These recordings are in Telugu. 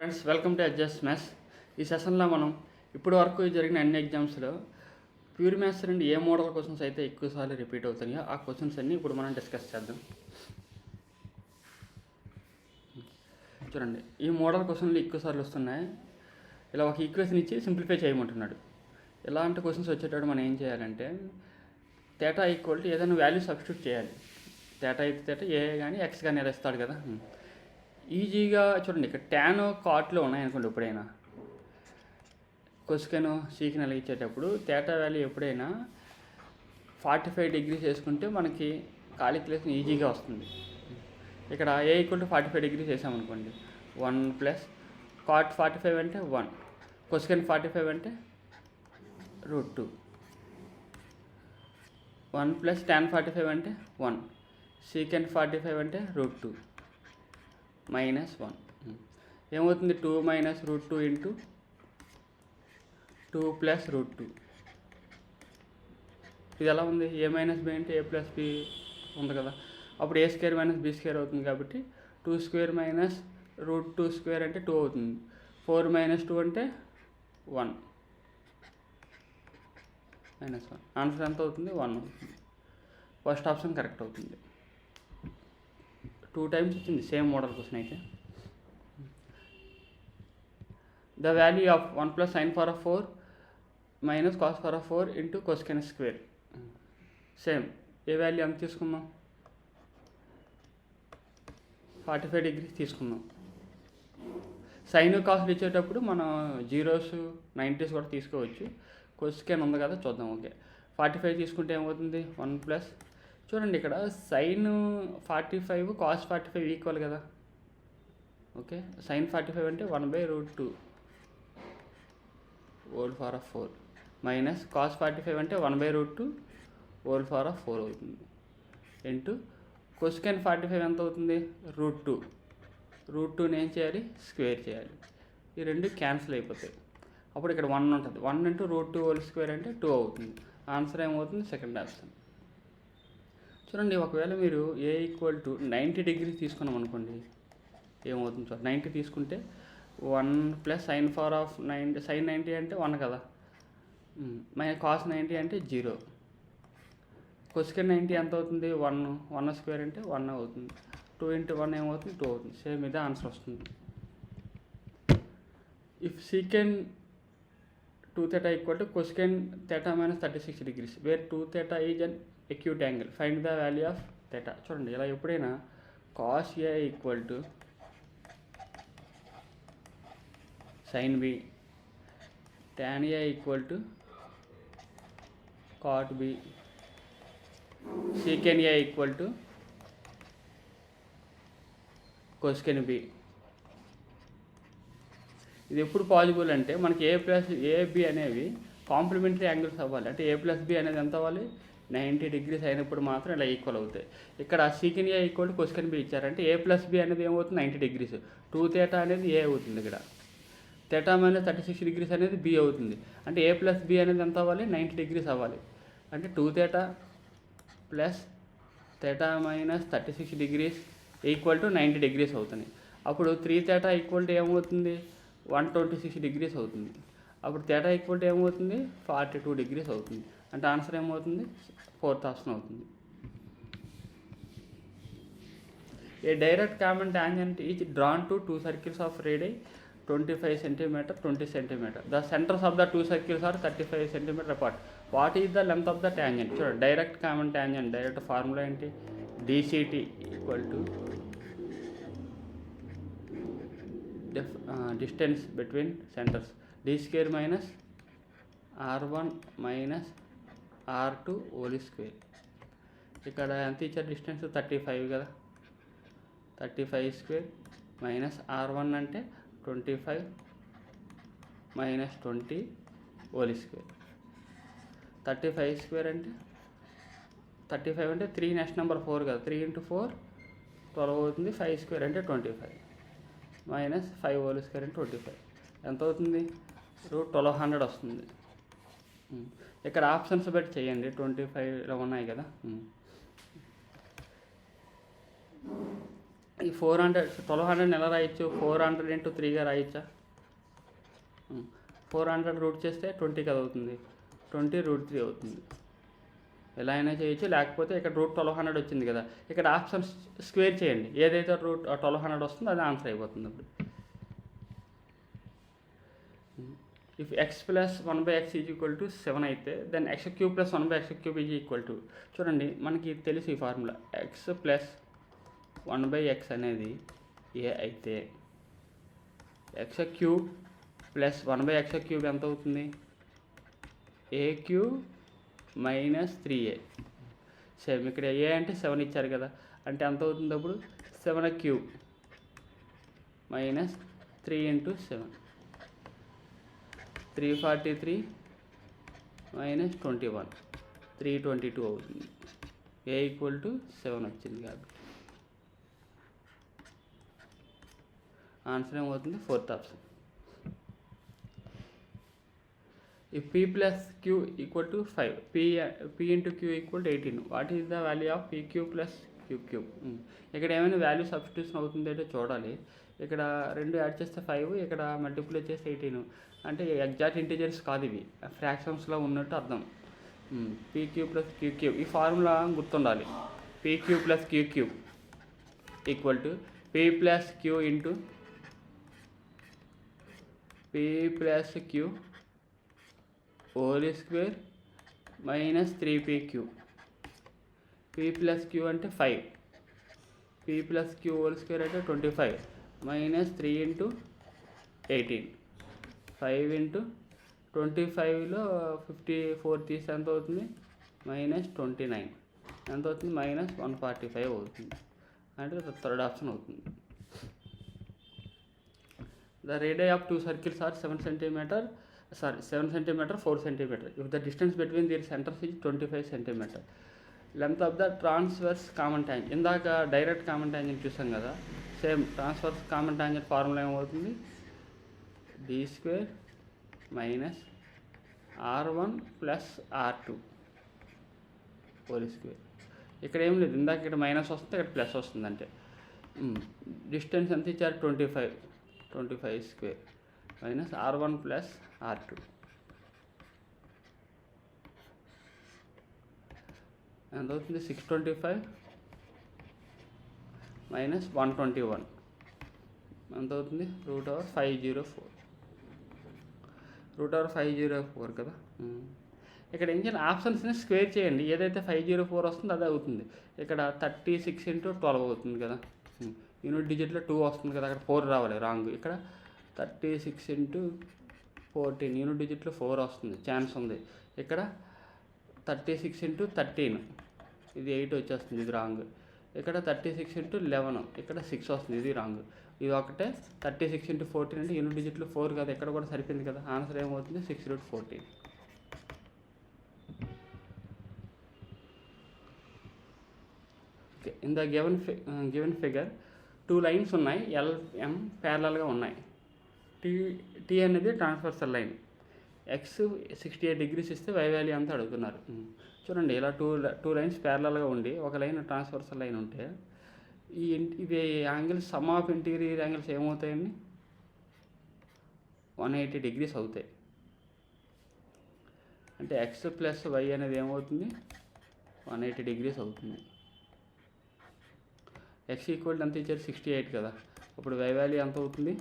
Friends, welcome to adjust maths. ఈ సెషన్లో మనం ఇప్పటి వరకు జరిగిన అన్ని ఎగ్జామ్స్లో ప్యూర్ మ్యాథ్స్ నుండి ఏ మోడల్ క్వశ్చన్స్ అయితే ఎక్కువసార్లు రిపీట్ అవుతున్నాయో ఆ క్వశ్చన్స్ అన్నీ ఇప్పుడు మనం డిస్కస్ చేద్దాం. చూడండి, ఈ మోడల్ క్వశ్చన్లు ఎక్కువసార్లు వస్తున్నాయి. ఇలా ఒక ఈక్వేషన్ ఇచ్చి సింప్లిఫై చేయమంటున్నాడు. ఇలాంటి క్వశ్చన్స్ వచ్చేటప్పుడు మనం ఏం చేయాలంటే తేటా ఈక్వల్ టు ఏదైనా వాల్యూ సబ్స్టిట్యూట్ చేయాలి. తేటా అయితే తేటా ఏ కానీ ఎక్స్ కానీ ఇలా ఇస్తాడు కదా. ఈజీగా చూడండి, ఇక్కడ ట్యాన్ కాట్లో ఉన్నాయనుకోండి. ఎప్పుడైనా కొస్కెన్ సీకెన్ అలా ఇచ్చేటప్పుడు తేటా వాల్యూ ఎప్పుడైనా 45 degrees వేసుకుంటే మనకి కాలిక్యులేషన్ ఈజీగా వస్తుంది. ఇక్కడ ఏ ఈక్వల్ టు 45 degrees వేసామనుకోండి, 1 ప్లస్ కాట్ 45 అంటే 1, కొస్కెన్ 45 అంటే √2, 1 ప్లస్ tan 45 అంటే 1, సీకెన్ 45 అంటే √2 -1. ఏమవుతుంది? 2 - √2 ఇంటూ 2 + √2. ఇది ఎలా ఉంది? a - b అంటే a + b ఉంది కదా. అప్పుడు a² - b² అవుతుంది కాబట్టి 2² - √2² అంటే 2 అవుతుంది. 4 - 2 అంటే 1 -1. ఆన్సర్ ఎంత అవుతుంది? 1 అవుతుంది. ఫస్ట్ ఆప్షన్ కరెక్ట్ అవుతుంది. 2 times వచ్చింది సేమ్ మోడల్ క్వశ్చన్ అయితే. The value of 1 + sin power of 4 - cos power of 4 into cosecant square. Same A value ఎంత తీసుకుందాం? 45 degrees తీసుకుందాం. సైన్ కాస్ట్ ఇచ్చేటప్పుడు మనం 0s 90s కూడా తీసుకోవచ్చు. cosecant ఉంది కదా, చూద్దాం. ఓకే, 45 తీసుకుంటే ఏమవుతుంది? 1 ప్లస్, చూడండి ఇక్కడ సైన్ 45 కాస్ 45 ఈక్వల్ కదా. ఓకే, సైన్ 45 అంటే 1/√2 whole power of 4 minus cos 45 అంటే 1/√2 హోల్ పవర్ ఆఫ్ 4 అవుతుంది. ఇంటూ కొస్కెన్ 45 ఎంత అవుతుంది? √2. √2ని ఏం చేయాలి? స్క్వేర్ చేయాలి. ఈ రెండు క్యాన్సిల్ అయిపోతాయి. అప్పుడు ఇక్కడ 1 ఉంటుంది. 1 ఇంటూ √2 హోల్ స్క్వేర్ అంటే 2 అవుతుంది. ఆన్సర్ ఏమవుతుంది? Second option. చూడండి, ఒకవేళ మీరు ఏ ఈక్వల్ టు 90 degrees తీసుకున్నాం అనుకోండి, ఏమవుతుంది? చూడండి, 90 తీసుకుంటే 1 plus sine power of 90, sine 90 అంటే 1 కదా, కాస్ 90 అంటే 0, కొస్కెన్ 90 ఎంత అవుతుంది? 1 అంటే 1 అవుతుంది. 2 × 1 ఏమవుతుంది? 2 అవుతుంది. సేమ్ ఇదే ఆన్సర్ వస్తుంది. If secant 2θ equal to cosecant θ - 36 degrees where 2θ is an acute angle, find the value of theta. చూడండి, ఇలా ఎప్పుడైనా cos A equal to sin B, tan A equal to cot B, secant A equal to cosecant B. ఇది ఎప్పుడు పాసిబుల్ అంటే మనకి AB అనేవి కాంప్లిమెంటరీ యాంగిల్స్ అవ్వాలి. అంటే A + B అనేది ఎంత అవ్వాలి? 90 degrees అయినప్పుడు మాత్రం ఇలా ఈక్వల్ అవుతాయి. ఇక్కడ సీకెన్ A ఈక్వల్ టు కొస్కెన్ B ఇచ్చారంటే A + B అనేది ఏమవుతుంది? 90 degrees. 2θ అనేది A అవుతుంది. ఇక్కడ θ - 36 degrees అనేది B అవుతుంది. అంటే A + B అనేది ఎంత అవ్వాలి? 90 degrees అవ్వాలి. అంటే 2θ + θ - 36 degrees ఈక్వల్ టు 90 degrees అవుతుంది. అప్పుడు 3θ ఈక్వల్ టు ఏమవుతుంది? 126 degrees అవుతుంది. అప్పుడు θ ఈక్వల్ టు ఏమవుతుంది? 42 degrees అవుతుంది. అంటే ఆన్సర్ ఏమవుతుంది? ఫోర్త్ ఆప్షన్ అవుతుంది. A direct common tangent each drawn to 2 circles of radii 25 cm, 20 cm. The centres of the 2 circles are 35 cm apart. What is the length of the tangent? చూడండి, direct common tangent direct formula ఏంటి? DCT equal to distance between centres, D² - R1 - R2 whole square. ఇక్కడ ఎంత ఇచ్చారు? డిస్టెన్స్ 35 కదా. 35² - R1 అంటే 25 - 20 హోల్ స్క్వేర్. 35² అంటే 35 అంటే 3 నెక్స్ట్ నెంబర్ 4 కదా. 3 × 4 12 అవుతుంది. 5² అంటే 25 -5 హోల్ స్క్వేర్ అంటే 25 ఎంత అవుతుంది? √1200 వస్తుంది. ఇక్కడ ఆప్షన్స్ బట్టి చేయండి. 25 ఇలా ఉన్నాయి కదా. ఈ 1200 ఎలా రాయొచ్చు? 400 × 3గా రాయొచ్చా? 400 రూట్ చేస్తే 20 కదా అవుతుంది, 20√3 అవుతుంది. ఎలా అయినా చేయొచ్చు, లేకపోతే ఇక్కడ √1200 వచ్చింది కదా, ఇక్కడ ఆప్షన్ స్క్వేర్ చేయండి, ఏదైతే √1200 వస్తుందో అది ఆన్సర్ అయిపోతుంది. అప్పుడు ఇఫ్ x + 1/x = 7 అయితే దెన్ x³ + 1/x³ = చూడండి మనకి తెలుసు ఈ ఫార్ములా, x + 1/x అనేది ఏ అయితే x³ + 1/x³ ఎంత అవుతుంది? a³ - 3a. సేమ్ ఇక్కడ ఏ అంటే 7 ఇచ్చారు కదా, అంటే ఎంత అవుతుంది అప్పుడు? 7³ - 3 × 7, 343 - 21, 322 అవుతుంది. a = 7 వచ్చింది కాబట్టి ఆన్సర్ ఏమవుతుంది? 4th option. If p + q = 5, p × q = 18, what is the value of pq + qq? ఇక్కడ ఏమైనా వాల్యూ సబ్స్టిట్యూషన్ అవుతుంది అంటే చూడాలి. ఇక్కడ 2 యాడ్ చేస్తే 5, ఇక్కడ మల్టిప్లై చేస్తే 18, అంటే ఎగ్జాక్ట్ ఇంటీజర్స్ కాదు ఇవి, ఫ్రాక్షన్స్లో ఉన్నట్టు అర్థం. pq + qq ఈ ఫార్ములా గుర్తుండాలి. pq + qq = p + q × p + q (2 - 3pq). p + q అంటే 5, p + q (2) అంటే 25 - 3 × 18, 5 × 25లో 54 తీస్తే ఎంత అవుతుంది? -29 ఎంత అవుతుంది? -145 అవుతుంది. అంటే 3rd ఆప్షన్ అవుతుంది. The radii of 2 circles are 7 cm, 4 cm. If the distance between their centers is 25 cm. Length of the transverse common tangent. ఇందాక డైరెక్ట్ కామన్ టాంజెంట్ చూసాం కదా, same transverse common tangent formula ఏమవుతుంది? d² - r1 + r2 (2). ఇక్కడ ఏం లేదు, ఇందాక ఇక్కడ మైనస్ వస్తుంది, ఇక్కడ ప్లస్ వస్తుంది. అంటే డిస్టెన్స్ ఎంత ఇచ్చారు? 25² - r1 + r2 ఎంత అవుతుంది? 625 - 121 ఎంత అవుతుంది? √504. √504 కదా. ఇక్కడ ఏం చేయాలి? ఆప్షన్స్ని స్క్వేర్ చేయండి, ఏదైతే 504 వస్తుందో అదే అవుతుంది. ఇక్కడ 36 × 12 అవుతుంది కదా, యూనిట్ డిజిట్లో 2 వస్తుంది కదా, అక్కడ 4 రావాలి, రాంగ్. ఇక్కడ 36 × 14 యూనిట్ డిజిట్లో 4 వస్తుంది, ఛాన్స్ ఉంది. ఇక్కడ 36 × 13 ఇది 8 వచ్చేస్తుంది, ఇది రాంగ్. ఇక్కడ 36 × 11 ఇక్కడ 6 వస్తుంది, ఇది రాంగ్. ఇది ఒకటే 36 × 14 అంటే యూనిట్ డిజిట్లో 4 కదా, ఇక్కడ కూడా సరిపోయింది కదా. ఆన్సర్ ఏమవుతుంది? 6√14. Okay, in the given figure 2 lines ఉన్నాయి, LM ప్యారలల్గా ఉన్నాయి. T అనేది ట్రాన్స్వర్సల్ లైన్. x 68 degrees ఇస్తే y వాల్యూ అంతా అడుగుతున్నారు. చూడండి, ఇలా టూ లైన్స్ ప్యారలల్గా ఉండి ఒక లైన్ ట్రాన్స్వర్సల్ లైన్ ఉంటే ఇవి angles, sum of interior angles ఏమవుతాయండి? 180 degrees అవుతాయి. అంటే x + y అనేది ఏమవుతుంది? 180 degrees అవుతుంది. x = ఎంత ఇచ్చారు? 68 కదా, అప్పుడు y వాల్యూ ఎంత అవుతుంది?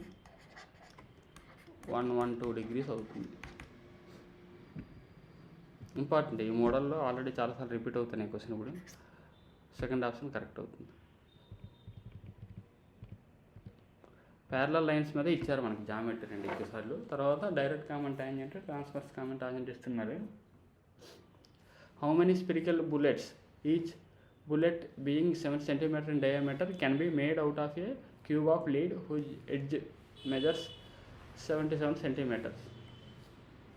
112 degrees అవుతుంది. ఇంపార్టెంట్, ఈ మోడల్లో ఆల్రెడీ చాలాసార్లు రిపీట్ అవుతున్నాయి క్వశ్చన్. ఇప్పుడు 2nd ఆప్షన్ కరెక్ట్ అవుతుంది. ప్యారలల్ లైన్స్ మీద ఇచ్చారు మనకి జామెట్రీ 2 ఎక్కువసార్లు. తర్వాత direct common tangent, transverse common tangent ఇస్తున్నారు. How many spherical bullets, each bullet being 7 cm in diameter, can be made out of a cube of lead whose edge measures 77 cm.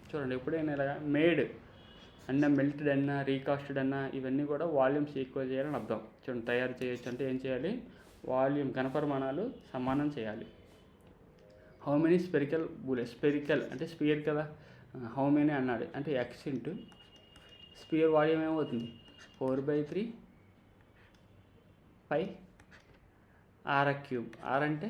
చూడండి, ఎప్పుడైనా ఇలాగా మేడ్ అన్న, మెల్టెడ్ అన్న, రీకాస్టెడ్ అన్న, ఇవన్నీ కూడా వాల్యూమ్స్ ఈక్వల్ చేయాలని అర్థం. చూడండి, తయారు చేయొచ్చు అంటే ఏం చేయాలి? వాల్యూమ్, ఘనపరిమాణాలు సమానం చేయాలి. How many spherical bullet, spherical అంటే స్పియర్ కదా, హౌ మెనీ అన్నాడు అంటే x ఇంటూ స్పియర్ వాల్యూమ్ ఏమవుతుంది? 4/3 π ఆర్ క్యూబ్. ఆర్ అంటే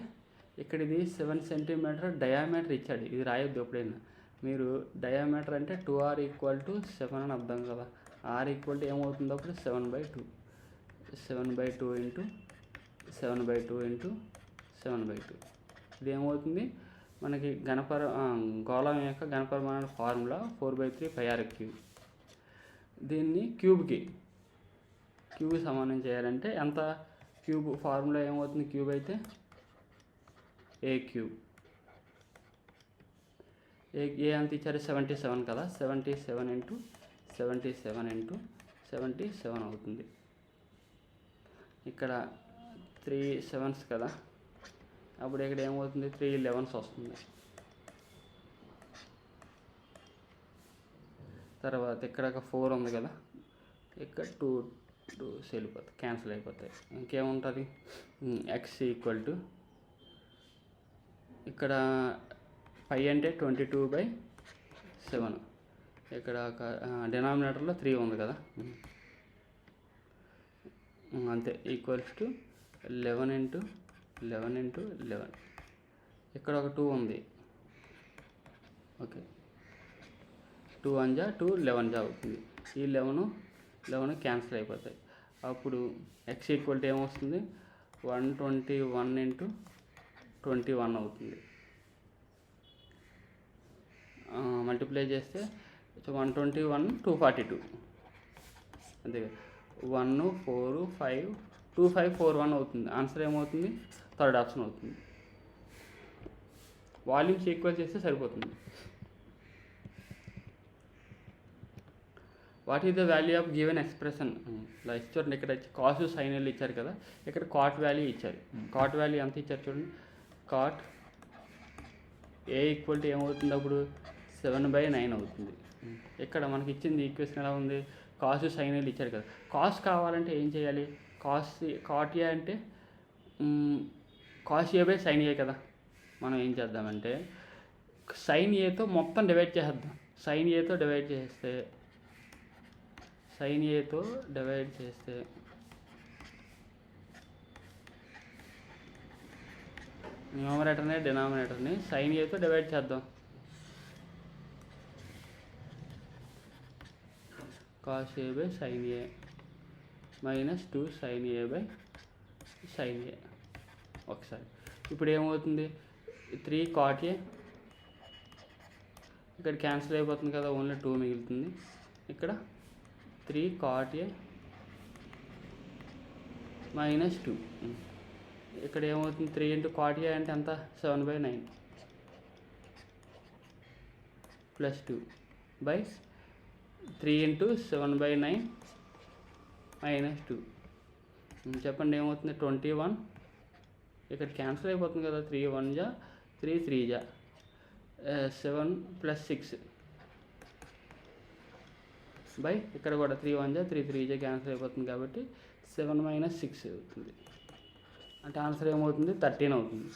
ఇక్కడ ఇది 7 సెంటీమీటర్ డయామీటర్ ఇచ్చాడు, ఇది రాయొద్దు ఎప్పుడైనా. మీరు డయామీటర్ అంటే 2r = 7 అని అర్థం కదా. ఆర్ ఈక్వల్ టు ఏమవుతుంది అప్పుడు 7/2. 7/2 ఇంటూ 7/2 ఇంటూ 7/2. ఇది ఏమవుతుంది మనకి గోళం యొక్క ఘనపరిమాణ ఫార్ములా 4/3 πr³. దీన్ని క్యూబ్కి సమానం చేయాలంటే ఎంత? క్యూబ్ ఫార్ములా ఏమవుతుంది? క్యూబ్ అయితే a³ ఏ అంత ఇచ్చారు? 77 కదా. 77 ఇంటూ 77 ఇంటూ 77 అవుతుంది. ఇక్కడ 3 7s కదా, అప్పుడు ఇక్కడ ఏమవుతుంది? 3 11s వస్తుంది. తర్వాత ఇక్కడ ఒక 4 ఉంది కదా, ఇక్కడ 2 వెళ్ళిపోతాయి, క్యాన్సిల్ అయిపోతాయి. ఇంకేముంటుంది? x ఈక్వల్ టు ఇక్కడ పై అంటే 22/7. ఇక్కడ ఒక డినామినేటర్లో 3 ఉంది కదా, అంతే. Equals to 11 into 11 into 11. ఇక్కడ ఒక 2 ఉంది. ఓకే, 2 1 జా 2 11 జా అవుతుంది. ఈ 11 క్యాన్సిల్ అయిపోతాయి. అప్పుడు x ఈక్వల్ టు ఏమొస్తుంది? 121 ఇంటూ 21 అవుతుంది. మల్టిప్లై చేస్తే 121 242 అంతే. 1 4 5 2 5 4 1 అవుతుంది. ఆన్సర్ ఏమవుతుంది? థర్డ్ ఆప్షన్ అవుతుంది. వాల్యూమ్స్ ఈక్వల్ చేస్తే సరిపోతుంది. What is the value of given expression? Like చూడండి, ఇక్కడ కాస్ సైన్ ఇచ్చారు కదా, ఇక్కడ కాట్ వాల్యూ ఇచ్చారు. కాట్ వాల్యూ ఎంత ఇచ్చారు చూడండి. కాట్ ఏ ఈక్వల్ టు ఏమవుతుంది అప్పుడు? 7/9 అవుతుంది. ఇక్కడ మనకి ఇచ్చింది ఈక్వేషన్ ఎలా ఉంది? కాస్ సైన్ ఇచ్చారు కదా. కాస్ కావాలంటే ఏం చేయాలి? కాట్ ఏ అంటే కాస్ a/sin a కదా. మనం ఏం చేద్దామంటే సైన్ ఏతో మొత్తం డివైడ్ చేసేద్దాం. సైన్ ఏతో డివైడ్ చేస్తే న్యూమరేటర్ని డినామినేటర్ని సైన్ ఏతో డివైడ్ చేద్దాం. cos a/sin a minus 2 sin a/sin a. ఒకసారి ఇప్పుడు ఏమవుతుంది? 3 cot a ఇక్కడ క్యాన్సిల్ అయిపోతుంది కదా, ఓన్లీ 2 మిగులుతుంది. ఇక్కడ 3 cot a మైనస్ 2. ఇక్కడ ఏమవుతుంది? 3 ఇంటూ cot a అంటే ఎంత? 7/9 ప్లస్ 2 బై 3 ఇంటూ 7/9 మైనస్ 2. చెప్పండి ఏమవుతుంది? 21. ఇక్కడ క్యాన్సిల్ అయిపోతుంది కదా, 3 1 జా 3 3 జా 7 ప్లస్ 6 బై ఇక్కడ కూడా 3 1 జా 3 3 జా క్యాన్సిల్ అయిపోతుంది కాబట్టి 7 మైనస్ 6 అవుతుంది. అంటే ఆన్సర్ ఏమవుతుంది? 13 అవుతుంది.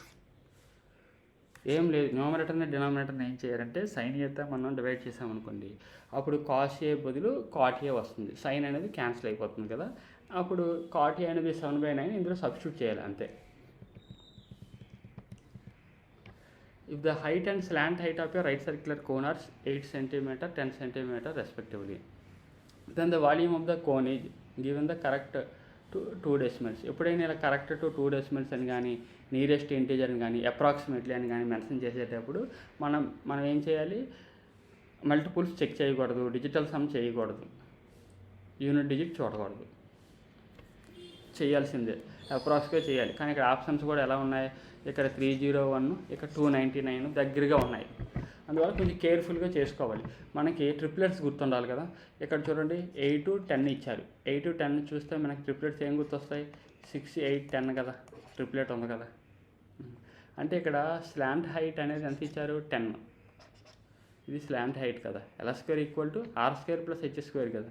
ఏం లేదు, న్యూమరేటర్ని డినామినేటర్ని ఏం చేయాలంటే సైన్ ఏతో మనం డివైడ్ చేసామనుకోండి, అప్పుడు కాస్ ఏ బదులు కాట్ ఏ వస్తుంది. సైన్ అనేది క్యాన్సిల్ అయిపోతుంది కదా, అప్పుడు కాట్ ఏ అనేది 7/9 ఇందులో సబ్స్టిట్యూట్ చేయాలి, అంతే. If the height and slant height of your right circular cone are 8 cm, 10 cm respectively, then the volume of the cone is given the correct to 2 decimals. ఎప్పుడైనా ఇలా కరెక్ట్ టు 2 decimals అని కానీ, నియరెస్ట్ ఇంటీజర్ అని కానీ, అప్రాక్సిమేట్లీ అని కానీ మెన్షన్ చేసేటప్పుడు మనం ఏం చేయాలి? మల్టిపుల్స్ చెక్ చేయకూడదు, డిజిటల్ సమ్ చేయకూడదు, యూనిట్ డిజిట్ చూడకూడదు. చేయాల్సిందే, అప్రాక్స్గా చేయాలి. కానీ ఇక్కడ ఆప్షన్స్ కూడా ఎలా ఉన్నాయి? ఇక్కడ 301, ఇక్కడ 299 దగ్గరగా ఉన్నాయి. అందువల్ల కొంచెం కేర్ఫుల్గా చేసుకోవాలి. మనకి ట్రిప్లెట్స్ గుర్తుండాలి కదా. ఇక్కడ చూడండి 8 10 ఇచ్చారు. 8 10 చూస్తే మనకి ట్రిప్లెట్స్ ఏం గుర్తొస్తాయి? 6 8 10 కదా, ట్రిప్లెట్ ఉంది కదా. అంటే ఇక్కడ స్లాంట్ హైట్ అనేది ఎంత ఇచ్చారు? 10. ఇది స్లాంట్ హైట్ కదా. L² equal to R² plus H² కదా.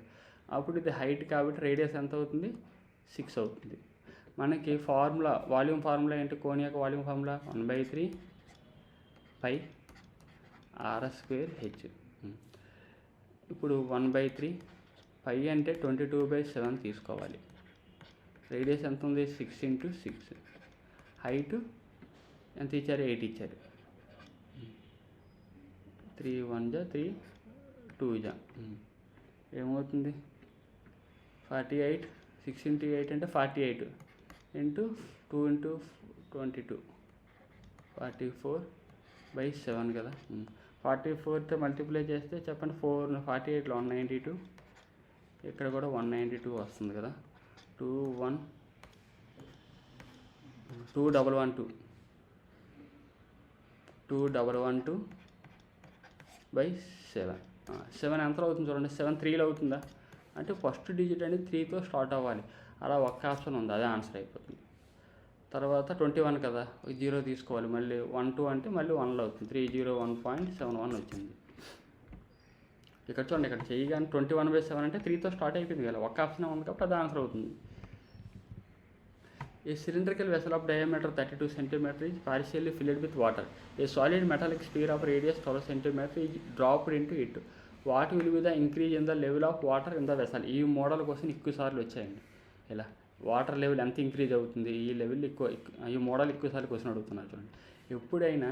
అప్పుడు ఇది హైట్ కాబట్టి రేడియస్ ఎంత అవుతుంది? 6 అవుతుంది. మనకి ఫార్ములా, వాల్యూమ్ ఫార్ములా ఏంటి? కోన్ యొక్క వాల్యూమ్ ఫార్ములా 1/3 π r² h. ఇప్పుడు 1/3 π అంటే 22/7 తీసుకోవాలి. రేడియస్ ఎంత ఉంది? 6 × 6. హైట్ ఎంత ఇచ్చారు, 8 ఇచ్చారు. 3 1 జా 3 2 జా ఏమవుతుంది, 48. 6 × 8 అంటే 48 ఇంటూ 2 × 22 44/7 కదా. 44తో మల్టిప్లై చేస్తే చెప్పండి, 48లో 192, ఇక్కడ కూడా 192 వస్తుంది కదా. 2112/7. 7 ఎంత అవుతుంది చూడండి, 7 3లో అవుతుందా అంటే ఫస్ట్ డిజిట్ అనేది 3తో స్టార్ట్ అవ్వాలి. అలా ఒక్క ఆప్షన్ ఉంది, అదే ఆన్సర్ అయిపోతుంది. తర్వాత 21 కదా, 0 తీసుకోవాలి, మళ్ళీ 1 2 అంటే మళ్ళీ 1లో అవుతుంది. 301.71 వచ్చింది. ఇక్కడ చూడండి, ఇక్కడ చేయగానే 21/7 అంటే 3తో స్టార్ట్ అయిపోయింది కదా, ఒక్క ఆప్షన్ ఉంది కాబట్టి అది ఆన్సర్ అవుతుంది. A cylindrical vessel of diameter 32 cm is partially filled with water. A solid metallic sphere of radius 12 cm is dropped into it. What will be the increase in the level of water in the vessel? ఈ మోడల్ కోసం ఎక్కువ సార్లు వచ్చాయండి. ఇలా వాటర్ లెవెల్ ఎంత ఇంక్రీజ్ అవుతుంది, ఈ లెవెల్ ఈ మోడల్ ఎక్కువ సార్లు క్వశ్చన్ అడుగుతున్నారు చూడండి. ఎప్పుడైనా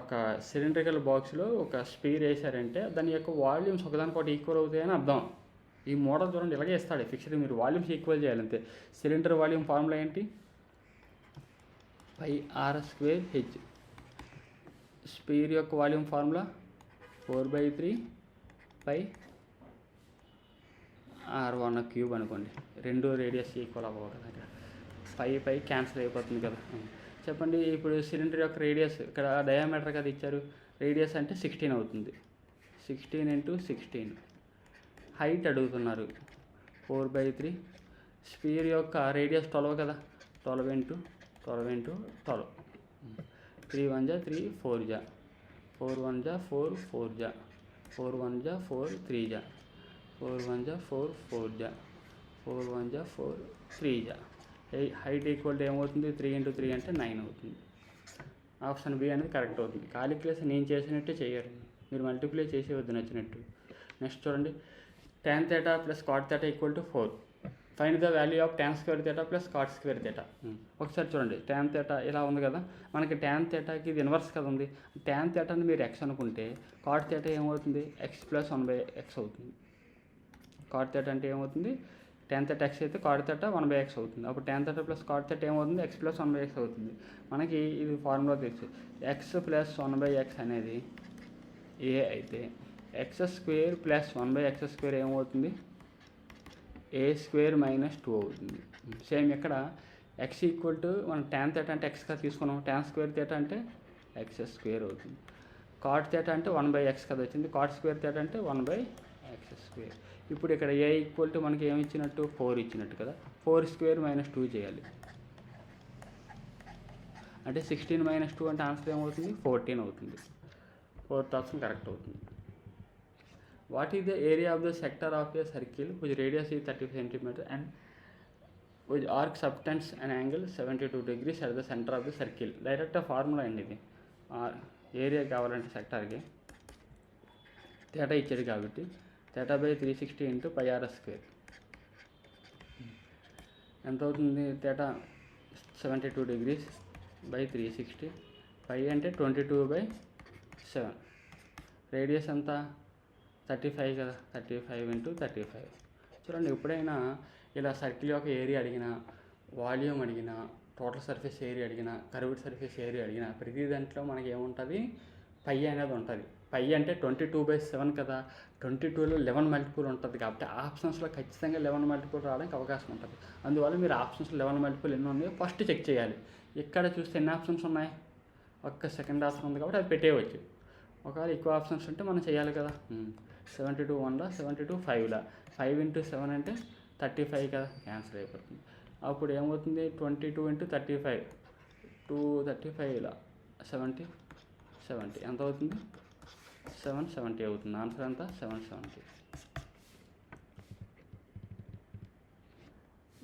ఒక సిలిండ్రికల్ బాక్స్లో ఒక స్పీర్ వేసారంటే దాని యొక్క వాల్యూమ్స్ ఒకదానికొకటి ఈక్వల్ అవుతాయని అర్థం. ఈ మోడల్ చూడండి ఇలాగే ఇస్తాడు ఫిక్స్డ్, మీరు వాల్యూమ్స్ ఈక్వల్ చేయాలంతే. సిలిండర్ వాల్యూమ్ ఫార్ములా ఏంటి, πr²h. స్పీర్ యొక్క వాల్యూమ్ ఫార్ములా 4/3πr1³ అనుకోండి. 2 రేడియస్ ఈక్వల్ అవ్వకూడదు, పై క్యాన్సిల్ అయిపోతుంది కదా. చెప్పండి, ఇప్పుడు సిలిండర్ యొక్క రేడియస్ ఇక్కడ డయామీటర్ కదా ఇచ్చారు, రేడియస్ అంటే 16 అవుతుంది. 16 × 16. హైట్ అడుగుతున్నారు 4/3. స్పీర్ యొక్క రేడియస్ 12 కదా, 12 × 12 × 12. 3 1 జా 3 4 జా 4 1 జా 4 4 జా 4 1 జా 4 3 జా 4 1 జా 4 4 జా 4 1 జా 4 3 జా. హైట్ ఈక్వల్ టు ఏమవుతుంది, 3 × 3 అంటే 9 అవుతుంది. ఆప్షన్ బి అనేది కరెక్ట్ అవుతుంది. కాలిక్యులేషన్ నేను చేసినట్టే చేయాలి, మీరు మల్టిప్లై చేసేవద్దు నచ్చినట్టు. నెక్స్ట్ చూడండి, tan θ + cot θ = 4. Find the value of tan² θ + cot² θ. ఒకసారి చూడండి, tan θ ఇలా ఉంది కదా, మనకి tan θకి ఇది ఇన్వర్స్ కదా ఉంది. tan θని మీరు x అనుకుంటే cot θ ఏమవుతుంది, x + 1/x అవుతుంది. cot θ అంటే ఏమవుతుంది, tan θ x అయితే cot θ 1/x అవుతుంది. అప్పుడు tan θ + cot θ ఏమవుతుంది, x + 1/x అవుతుంది. మనకి ఇది ఫార్ములా తెలుసు, x + 1/x అనేది ఏ అయితే x² + 1/x² ఏమవుతుంది, a² - 2 అవుతుంది. సేమ్ ఇక్కడ x = మనం tan θ అంటే xగా తీసుకున్నాం, tan² θ అంటే x² అవుతుంది. cot θ అంటే 1/x కదా వచ్చింది, cot² θ అంటే 1/x². ఇప్పుడు ఇక్కడ a = మనకి ఏమి ఇచ్చినట్టు, 4 ఇచ్చినట్టు కదా, 4² - 2 చేయాలి. అంటే 16 - 2 అంటే ఆన్సర్ ఏమవుతుంది, 14 అవుతుంది. 4th ఆప్షన్ కరెక్ట్ అవుతుంది. What is the area of the sector of a circle which radius is 35 cm and which arc subtends and angle 72 degrees at the centre of the circle? Direct formula అండి ఇది. ఏరియా కావాలంటే సెక్టార్కి θ ఇచ్చాడు కాబట్టి θ/360 × πr². ఎంత అవుతుంది, θ 72 degrees / 360, π అంటే 22/7. రేడియస్ ఎంత 35 కదా, 35 × 35. చూడండి, ఎప్పుడైనా ఇలా సర్కిల్ యొక్క ఏరియా అడిగినా, వాల్యూమ్ అడిగినా, టోటల్ సర్ఫేస్ ఏరియా అడిగినా, కర్వ్డ్ సర్ఫేస్ ఏరియా అడిగినా, ప్రతి దాంట్లో మనకి ఏముంటుంది, పై అనేది ఉంటుంది. పై అంటే 22/7 కదా, 22లో 11 మల్టిపుల్ ఉంటుంది కాబట్టి ఆప్షన్స్లో ఖచ్చితంగా 11 మల్టిపుల్ రావడానికి అవకాశం ఉంటుంది. అందువల్ల మీరు ఆప్షన్స్ 11 మల్టిపుల్ ఎన్ని ఉన్నాయో ఫస్ట్ చెక్ చేయాలి. ఇక్కడ చూస్తే ఎన్ని ఆప్షన్స్ ఉన్నాయి, ఒక్క సెకండ్ ఆప్షన్ ఉంది కాబట్టి అది పెట్టేయవచ్చు. ఒకవేళ ఎక్కువ ఆప్షన్స్ ఉంటే మనం చేయాలి కదా. 72 1లా, 72 5లా, 5 × 7 అంటే 35 కదా, క్యాన్సిల్ అయిపోతుంది. అప్పుడు ఏమవుతుంది, 22 × 35, 235లా 70 ఎంత అవుతుంది, 770 అవుతుంది. ఆన్సర్ ఎంత, 770.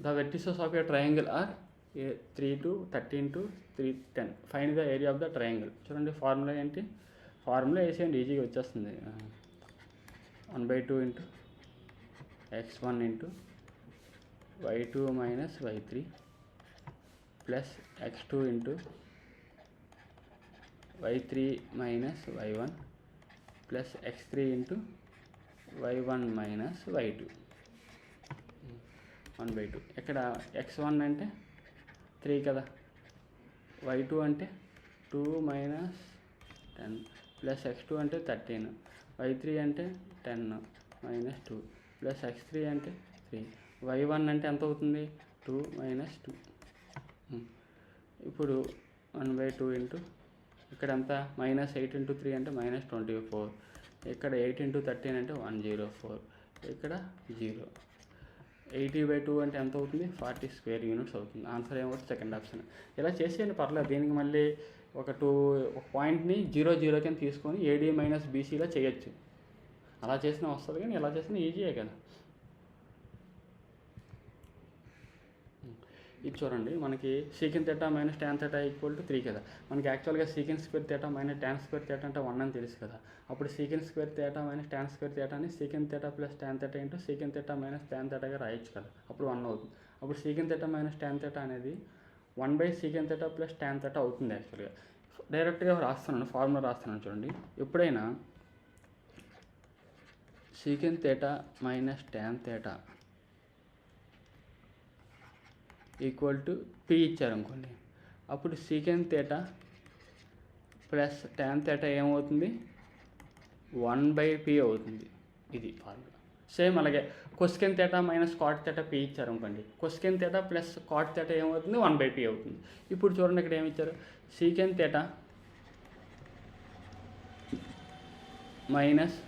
The vertices of a triangle are 3 to 13 to 3 10. Find the area of the triangle. చూడండి, ఫార్ములా ఏంటి, ఫార్ములా వేసేయండి, ఈజీగా వచ్చేస్తుంది. 1/2 × x1 × y2 - y3 plus x2 into y3 minus y1 plus x3 into y1 minus y2 1/2. ఇక్కడ x1 అంటే 3 కదా, y2 అంటే 2 మైనస్ 10 ప్లస్ x2 అంటే 13, y3 అంటే 10 మైనస్ 2 ప్లస్ x3 అంటే 3, y1 అంటే ఎంత అవుతుంది 2 మైనస్ 2. ఇప్పుడు 1/2 ఇంటూ ఇక్కడ ఎంత మైనస్ 8 ఇంటూ 3 అంటే మైనస్ 24, ఇక్కడ 8 ఇంటూ 13 అంటే 104, ఇక్కడ 0. 80/2 అంటే ఎంత అవుతుంది 40 స్క్వేర్ యూనిట్స్ అవుతుంది. ఆన్సర్ ఏమవుతుంది సెకండ్ ఆప్షన్. ఇలా చేసేయండి పర్లేదు. దీనికి మళ్ళీ ఒక పాయింట్ని 0 0 కింద తీసుకొని ఏడీ మైనస్ బీసీలో చేయొచ్చు. అలా చేసినా వస్తుంది, కానీ ఇలా చేసినా ఈజీయే కదా. ఇది చూడండి, మనకి secant theta minus tan theta equal to 3 కదా. మనకి యాక్చువల్గా secant square theta minus tan square theta అంటే 1 అని తెలుసు కదా. అప్పుడు secant square theta minus tan square థీటాని secant theta plus tan theta into secant theta minus tan థీటాగా రాయొచ్చు కదా. అప్పుడు 1 అవుతుంది. అప్పుడు secant theta minus tan theta అనేది 1/సీకెన్ థీటా ప్లస్ ట్యాన్ థీటా అవుతుంది. యాక్చువల్గా డైరెక్ట్గా రాస్తున్నాను, ఫార్ములా రాస్తున్నాను చూడండి. ఎప్పుడైనా secant theta minus tan theta equal to p ఇచ్చారనుకోండి, అప్పుడు secant theta plus tan theta ఏమవుతుంది 1/p అవుతుంది. ఇది ఫార్ములా. సేమ్ అలాగే cosecant theta minus cot theta p ఇచ్చారనుకోండి, cosecant theta plus cot theta ఏమవుతుంది 1/p అవుతుంది. ఇప్పుడు చూడండి ఇక్కడ ఏమి ఇచ్చారు, secant theta minus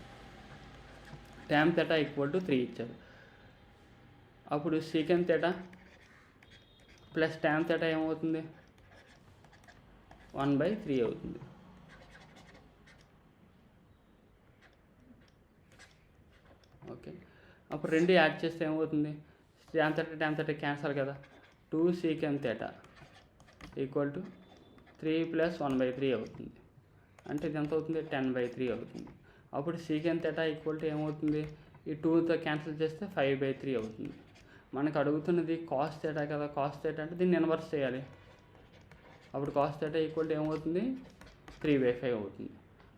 tan theta equal to 3 ఇచ్చారు. అప్పుడు secant theta plus tan theta ఏమవుతుంది 1/3 అవుతుంది. ఓకే, అప్పుడు రెండు యాడ్ చేస్తే ఏమవుతుంది, ట్యాన్ థీటా క్యాన్సల్ కదా, 2 సీకెన్ థీటా ఈక్వల్ టు 3 ప్లస్ 1/3 అవుతుంది. అంటే ఇది ఎంత అవుతుంది 10/3 అవుతుంది. అప్పుడు సీకెన్ థీటా ఈక్వల్ టు ఏమవుతుంది, ఈ 2తో క్యాన్సిల్ చేస్తే 5/3 అవుతుంది. మనకు అడుగుతున్నది కాస్ థీటా కదా, కాస్ థీటా అంటే దీన్ని ఇన్వర్స్ చేయాలి. అప్పుడు కాస్ థీటా ఈక్వల్ టు ఏమవుతుంది 3/5 అవుతుంది.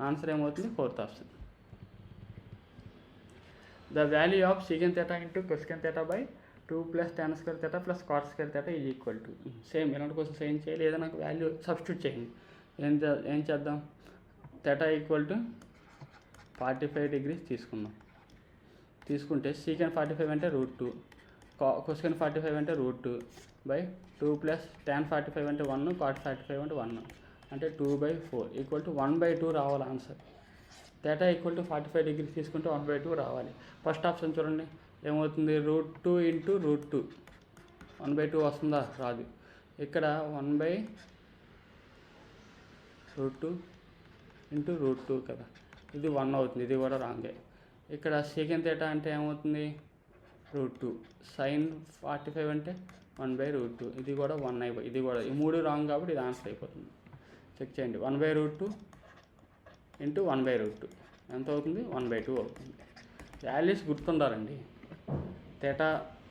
ఆన్సర్ ఏమవుతుంది fourth option. The value of secant theta into cosec theta by 2 plus tan square theta plus cot square theta is equal to. Same ఇలాంటి కోసం ఏం చేయాలి, ఏదైనా వాల్యూ సబ్స్టిట్యూట్ చేయండి. ఏం చేద్దాం, థీటా ఈక్వల్ టు 45 డిగ్రీస్ తీసుకుందాం. తీసుకుంటే సీకెన్ 45 అంటే √2, కొస్కెన్ 45 అంటే √2 బై 2 ప్లస్ ట్యాన్ 45 అంటే 1, కాట్ 45 అంటే 1 అంటే 2/4 ఈక్వల్ టు 1/2 రావాలి answer. Theta equal to 45 degrees తీసుకుంటే 1/2 రావాలి. ఫస్ట్ ఆప్షన్ చూడండి ఏమవుతుంది, √2 ఇంటూ √2 1/2 వస్తుందా, రాదు. ఇక్కడ 1/√2 ఇంటూ √2 కదా, ఇది 1 అవుతుంది. ఇది కూడా రాంగే. ఇక్కడ సీకెన్ థీటా అంటే ఏమవుతుంది √2, సైన్ 45 అంటే 1/√2, ఇది కూడా 1 అయిపోయి, ఇది కూడా, ఈ 3 రాంగ్ కాబట్టి ఇది ఆన్సర్ అయిపోతుంది. చెక్ చేయండి, 1/√2 ఇంటూ 1/√2 ఎంత అవుతుంది 1/2 అవుతుంది. వాల్యూస్ గుర్తుండాలండి. థీటా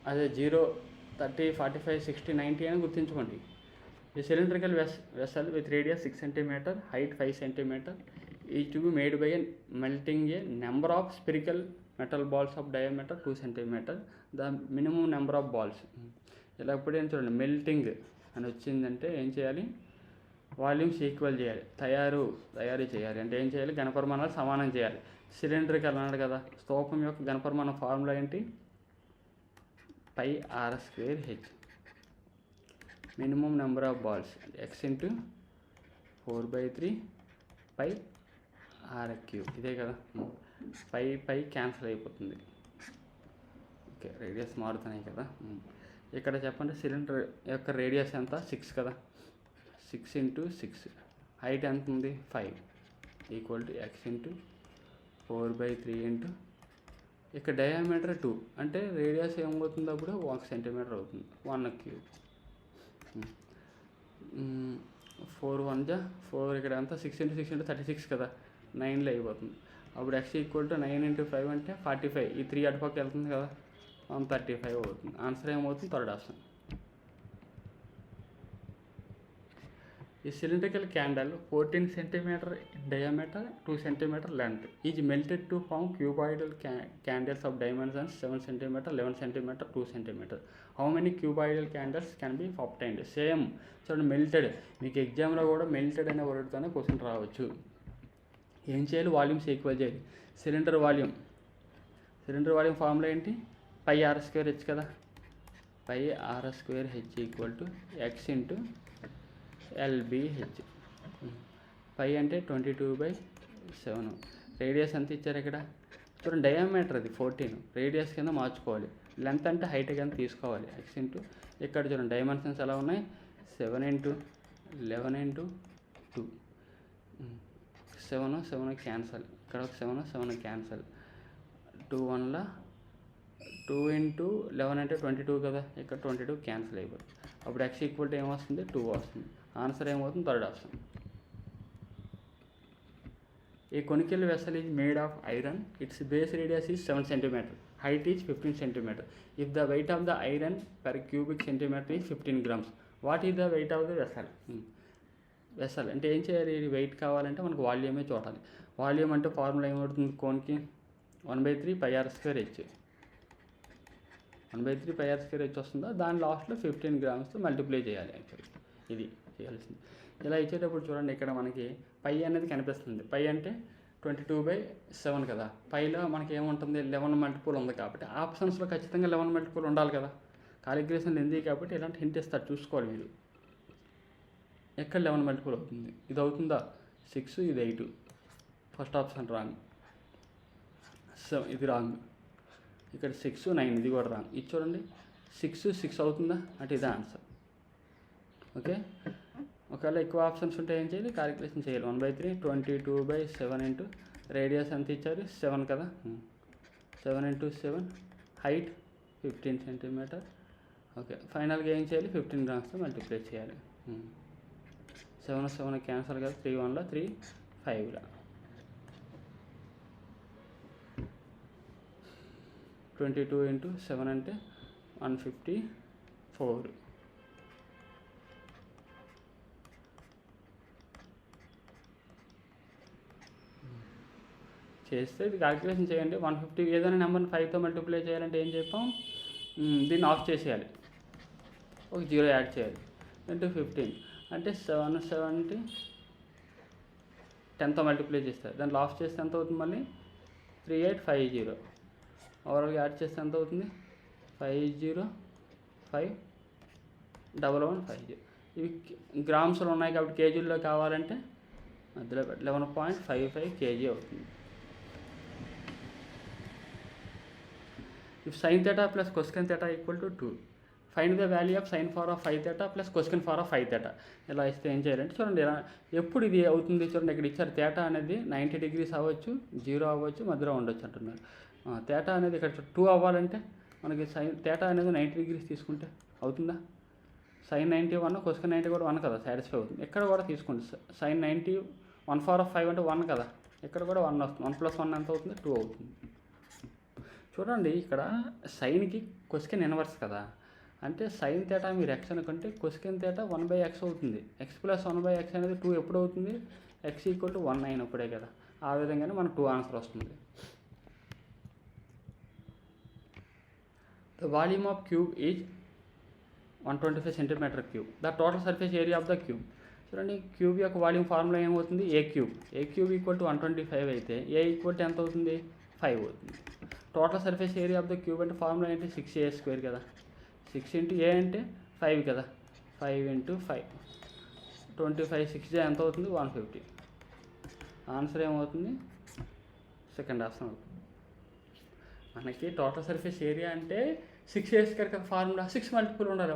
అదే 0, 30, 45, 60, 90 అని గుర్తుంచుకోండి. ఈ cylindrical vessel with radius 6 cm, height 5 cm is to be made by melting A number of spherical metal balls of diameter 2 cm, the minimum number of balls. ఇలా ఎప్పుడైనా చూడండి, మెల్టింగ్ అని వచ్చిందంటే ఏం చేయాలి, వాల్యూమ్స్ ఈక్వల్ చేయాలి, తయారీ చేయాలి. అంటే ఏం చేయాలి, ఘనపరిమాణాలు సమానం చేయాలి. సిలిండర్కి అన్నాడు కదా, స్తూపం యొక్క ఘనపరిమాణ ఫార్ములా ఏంటి, πr²h, minimum number of balls x into 4/3 πr³ ఇదే కదా. పై క్యాన్సిల్ అయిపోతుంది. ఓకే, రేడియస్ మారుతున్నాయి కదా. ఇక్కడ చెప్పండి, సిలిండర్ యొక్క రేడియస్ ఎంత 6 కదా, 6 ఇంటూ 6, హైట్ ఎంత ఉంది 5 equal to x into 4/3 into ఇక్కడ డయామీటర్ 2 అంటే రేడియస్ ఏమవుతుంది అప్పుడు 1 cm అవుతుంది, 1³ 4 1 జా 4, ఇక్కడ అంతా 6 ఇంటూ 6 ఇంటూ 36 కదా, 9లో అయిపోతుంది. అప్పుడు x ఈక్వల్ టు 9 ఇంటూ 5 అంటే 45, ఈ 3 అటుపక్క వెళ్తుంది కదా, 135 అవుతుంది. ఆన్సర్ ఏమవుతుంది third option. A cylindrical candle 14 centimeter in diameter, 2 centimeter length is melted to form cuboidal candles of dimensions 7 centimeter, 11 centimeter, 2 centimeter. How many cuboidal candles can be obtained? Same. చూడండి మెల్టెడ్, మీకు ఎగ్జామ్లో కూడా మెల్టెడ్ అనే వర్డ్తోనే క్వశ్చన్ రావచ్చు. ఏం చేయాలి? వాల్యూమ్స్ ఈక్వల్ చేయాలి. సిలిండర్ వాల్యూమ్ ఫార్ములా ఏంటి? పై ఆర్ స్క్వేర్ హెచ్ కదా. Pi r square h equal to x into l b h. Pi అంటే 22/7. రేడియస్ ఎంత ఇచ్చారు ఇక్కడ? చూడండి డయామీటర్ అది 14, రేడియస్ కింద మార్చుకోవాలి. లెంత్ అంటే హైట్ కింద తీసుకోవాలి. ఎక్స్ ఇంటూ ఇక్కడ చూడండి డైమెన్షన్స్ ఎలా ఉన్నాయి? 7 ఇంటూ 11 ఇంటూ 2. 7 క్యాన్సల్, ఇక్కడ ఒక 7 క్యాన్సల్. 2 1 2 ఇంటూ 11 అంటే 22 కదా, ఇక్కడ 22 క్యాన్సిల్ అయిపోతుంది. అప్పుడు ఎక్స్ ఈక్వల్ టు ఏమొస్తుంది? 2 వస్తుంది. ఆన్సర్ ఏమవుతుంది? Third option. A conical vessel is made of iron. Its base radius is 7 centimeter. Height is 15 centimeter. If the weight of the iron per cubic centimetre is 15 grams. What is the weight of the vessel అంటే ఏం చేయాలి? వెయిట్ కావాలంటే మనకు వాల్యూమే చూడాలి. వాల్యూమ్ అంటే ఫార్ములా ఏమవుతుంది? కోన్కి 1/3 pi r square h. 1/3 pi r square h వస్తుందా, దాని లాస్ట్లో 15 grams మల్టిప్లై చేయాలి. యాక్చువల్లీ ఇది చేయాల్సింది. ఇలా ఇచ్చేటప్పుడు చూడండి ఇక్కడ మనకి పై అనేది కనిపిస్తుంది. పై అంటే 22/7 కదా. పైలో మనకి ఏముంటుంది? 11 మల్టిపుల్ ఉంది కాబట్టి ఆప్షన్స్లో ఖచ్చితంగా 11 మల్టిపుల్ ఉండాలి కదా. కాలిక్యులేషన్ ఎందుకు కాబట్టి ఇలాంటి హింట్ ఇస్తారు, చూసుకోవాలి మీరు. ఎక్కడ 11 మల్టిపుల్ అవుతుంది? ఇది అవుతుందా? 6, ఇది 8. First option wrong. ఇది రాంగ్. ఇక్కడ 6, 9 ఇది కూడా రాంగ్. ఇది చూడండి 6 అవుతుందా అంటే ఇదే ఆన్సర్. ఓకే. ఒకవేళ ఎక్కువ ఆప్షన్స్ ఉంటే ఏం చేయాలి? క్యాలిక్యులేషన్ చేయాలి. 1/3 22/7 ఇంటూ రేడియస్ ఎంత ఇచ్చారు? 7 కదా. 7 ఇంటూ 7 హైట్ 15 centimeter. ఓకే. ఫైనల్గా ఏం చేయాలి? 15 grams మల్టిప్లై చేయాలి. 7 క్యాన్సల్ కదా. 3 1 3 5 22 ఇంటూ 7 అంటే 154. చేస్తే ఇది క్యాలిక్యులేషన్ చేయండి. 150 ఏదైనా నెంబర్ని 5తో మల్టిప్లై చేయాలంటే ఏం చెప్పాం? దీన్ని ఆఫ్ చేసేయాలి, ఒక 0 యాడ్ చేయాలి. ఇంటూ 15 అంటే 770. 10తో మల్టిప్లై చేస్తారు, దాన్ని ఆఫ్ చేస్తే ఎంత అవుతుంది? మళ్ళీ 3850. ఓవరాల్గా యాడ్ చేస్తే ఎంత అవుతుంది? 505150. ఇవి గ్రామ్స్లో ఉన్నాయి కాబట్టి కేజీల్లో కావాలంటే మధ్యలో 11.55 kg అవుతుంది. If sin theta plus cosecant theta equal to 2, find the value of sin power of 5 theta plus cosecant power of 5 theta. ఇలా ఇస్తే ఏం చేయాలంటే చూడండి ఎప్పుడు ఇది అవుతుంది చూడండి. ఇక్కడ ఇచ్చారు theta అనేది 90 degrees అవ్వచ్చు, 0 అవ్వచ్చు, మధ్యలో ఉండొచ్చు అంటున్నారు. theta అనేది ఇక్కడ 2 అవ్వాలంటే మనకి sin theta అనేది 90 degrees తీసుకుంటే అవుతుందా? sin 91 cosecant 90 కూడా 1 కదా, సాటిస్ఫై అవుతుంది. ఇక్కడ కూడా తీసుకోండి sin 90 1 power of 5 అంటే 1 కదా, ఇక్కడ కూడా 1 వస్తుంది. 1 + 1 ఎంత అవుతుంది? 2 అవుతుంది. చూడండి ఇక్కడ సైన్కి కొసెకెన్ ఇన్వర్స్ కదా, అంటే సైన్ తేటా మీరు ఎక్స్ అనుకుంటే కొసెకెన్ తేటా 1/x అవుతుంది. x + 1/x అనేది 2 ఎప్పుడు అవుతుంది? x = 1 అయినప్పుడే కదా. ఆ విధంగానే మనకు 2 ఆన్సర్ వస్తుంది. The volume of cube is 125 centimeter cube. The total surface area of the cube. చూడండి క్యూబ్ యొక్క వాల్యూమ్ ఫార్ములా ఏమవుతుంది? a cube. a క్యూబ్ = 125 అయితే a = ఎంత అవుతుంది? 5 అవుతుంది. Total surface area of the cube అంటే ఫార్ములా ఏంటి? 6a² కదా. 6 × a అంటే 5 కదా. 5 × 5 25. 6 ఎంత అవుతుంది? 150. ఆన్సర్ ఏమవుతుంది? సెకండ్ ఆప్షన్ అవుతుంది. మనకి టోటల్ సర్ఫేస్ ఏరియా అంటే 6a² కదా ఫార్ములా. 6 మల్టిపుల్ ఉండాలి.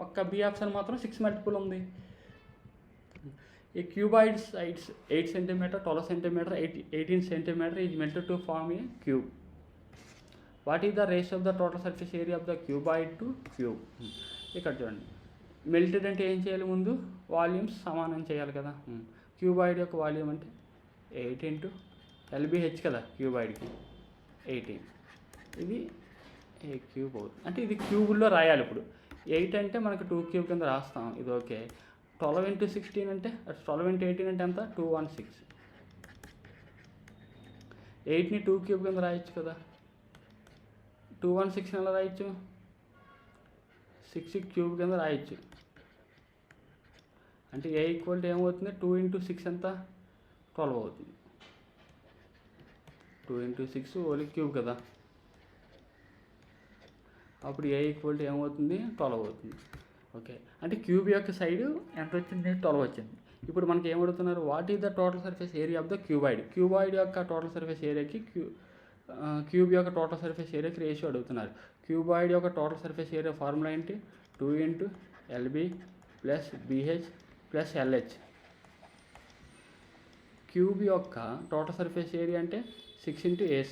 ఒక్క బి ఆప్షన్ మాత్రం 6 మల్టిపుల్ ఉంది. A cuboid size 8 cm, 12 cm, 18 cm is melted to form a cube. What is the ratio of the total surface area of the cuboid to cube? ఇక్కడ చూడండి మెల్టెడ్ అంటే ఏం చేయాలి? ముందు వాల్యూమ్స్ సమానం చేయాలి కదా. క్యూబాయిడ్ యొక్క వాల్యూమ్ అంటే 8 × LBH కదా క్యూబాయిడ్కి 18. ఇది ఏ క్యూబ్ అవుతుంది అంటే ఇది క్యూబుల్లో రాయాలి. ఇప్పుడు 8 అంటే మనకు 2 క్యూబ్ కింద రాస్తాం, ఇది ఓకే. 12 into 16 అంటే 12 into 18 అంటే ఎంత 216. 8ని 2 క్యూబ్ కింద రాయొచ్చు కదా. 216 ఎలా రాయొచ్చు, 6 క్యూబ్ కింద రాయొచ్చు. అంటే ఏ ఈక్వల్ టు ఏమవుతుంది, 2 into 6 ఎంత 12 అవుతుంది. 2 into 6 హోల్ క్యూబ్ కదా. అప్పుడు ఏ ఈక్వల్ టు ఏమవుతుంది 12 అవుతుంది. ఓకే, అంటే క్యూబ్ యొక్క సైడు ఎంత వచ్చింది 12 వచ్చింది. ఇప్పుడు మనకి ఏమడుగుతున్నారు, what is the total surface area of the cuboid. Cuboid యొక్క టోటల్ సర్ఫేస్ ఏరియాకి క్యూబ్ యొక్క టోటల్ సర్ఫేస్ ఏరియాకి రేషియో అడుగుతున్నారు. క్యూబాయిడ్ యొక్క టోటల్ సర్ఫేస్ ఏరియా ఫార్ములా ఏంటి, 2 into LB plus BH plus LH. Cube యొక్క టోటల్ సర్ఫేస్ ఏరియా అంటే 6 into A²,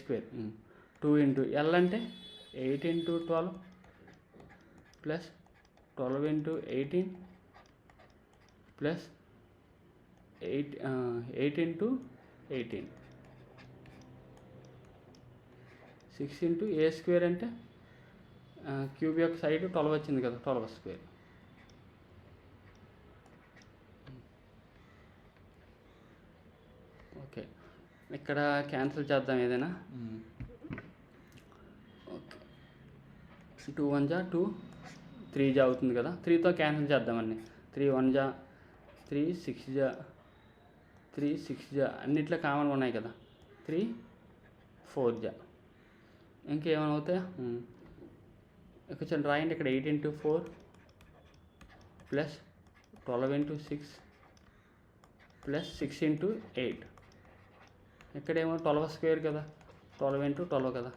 2 into L అంటే 8 into 12 plus 12 into 18 plus 8 into 18. 6 into A² అంటే క్యూబ్ యొక్క సైడ్ 12 వచ్చింది కదా, 12². ఓకే, ఇక్కడ క్యాన్సిల్ చేద్దాం ఏదైనా. ఓకే, 2 1 జా 2, 3 జా అవుతుంది కదా. 3తో క్యాన్సిల్ చేద్దామని. 3 1 జా 3, 6 జా 3, 6 జా అన్నిట్లో కామన్ ఉన్నాయి కదా. 3 4 జా ఇంకేమైనా అవుతాయా. కొంచెం రాయండి. ఇక్కడ 8 into 4 plus 12 into 6 plus 6 into 8. ఇక్కడేమో 12² కదా, 12 into 12 కదా.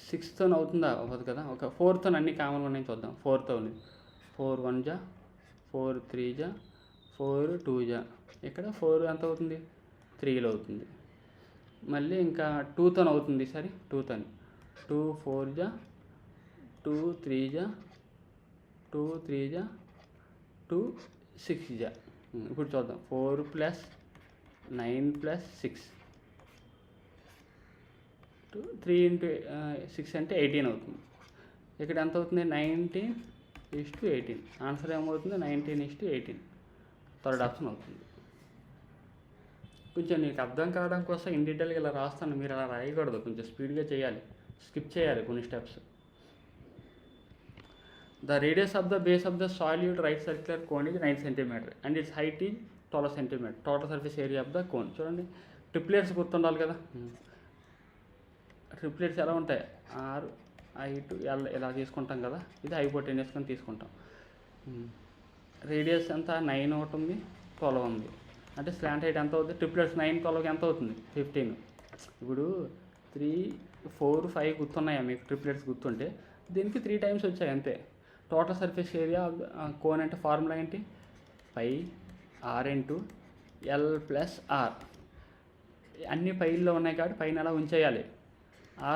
6తో అవుతుందా, అవ్వదు కదా. ఒక 4తో అన్ని కామన్ ఉన్నాయి చూద్దాం. 4తో ఉంది. 4 1 జా 4 3 జా 4 2 జా. ఇక్కడ 4 ఎంత అవుతుంది 3లో అవుతుంది. మళ్ళీ ఇంకా 2తో అవుతుంది. సరే 2తో 2 4 జా 2 3 జా 2 3 జా 2 6 జా. ఇప్పుడు చూద్దాం. 4 ప్లస్ 9 ప్లస్ 6 3 into 6 అంటే 18 అవుతుంది. ఇక్కడ ఎంత అవుతుంది 19:18. ఆన్సర్ ఏమవుతుంది 19:18. థర్డ్ ఆప్షన్ అవుతుంది. కొంచెం నీకు అర్థం కావడం కోసం ఇన్ డీటెయిల్గా ఇలా రాస్తాను. మీరు అలా రాయకూడదు, కొంచెం స్పీడ్గా చేయాలి, స్కిప్ చేయాలి కొన్ని steps. The radius of the base of the salute right circular cone is 9 cm and it's height is 12 cm. Total surface area of the cone. చూడండి, ట్రిప్లెట్స్ గుర్తుండాలి కదా. ట్రిప్లెట్స్ ఎలా ఉంటాయి, R I to L ఇలా తీసుకుంటాం కదా. ఇది హైపోటెన్యూస్ కింద తీసుకుంటాం. రేడియస్ ఎంత 9 ఒకటి ఉంది, 12 ఉంది. అంటే స్లాంట్ హైట్ ఎంత అవుతుంది, ట్రిప్లెట్స్ 9 12కి ఎంత అవుతుంది 15. ఇప్పుడు 3 4 5 గుర్తున్నాయా మీకు, ట్రిప్లెట్స్ గుర్తుంటే దీనికి 3 times వచ్చాయి అంతే. టోటల్ సర్ఫేస్ ఏరియా కోన్ అంటే ఫార్ములా ఏంటి, పై R into L plus R. అన్ని పైల్లో ఉన్నాయి కాబట్టి పైన అలా ఉంచేయాలి.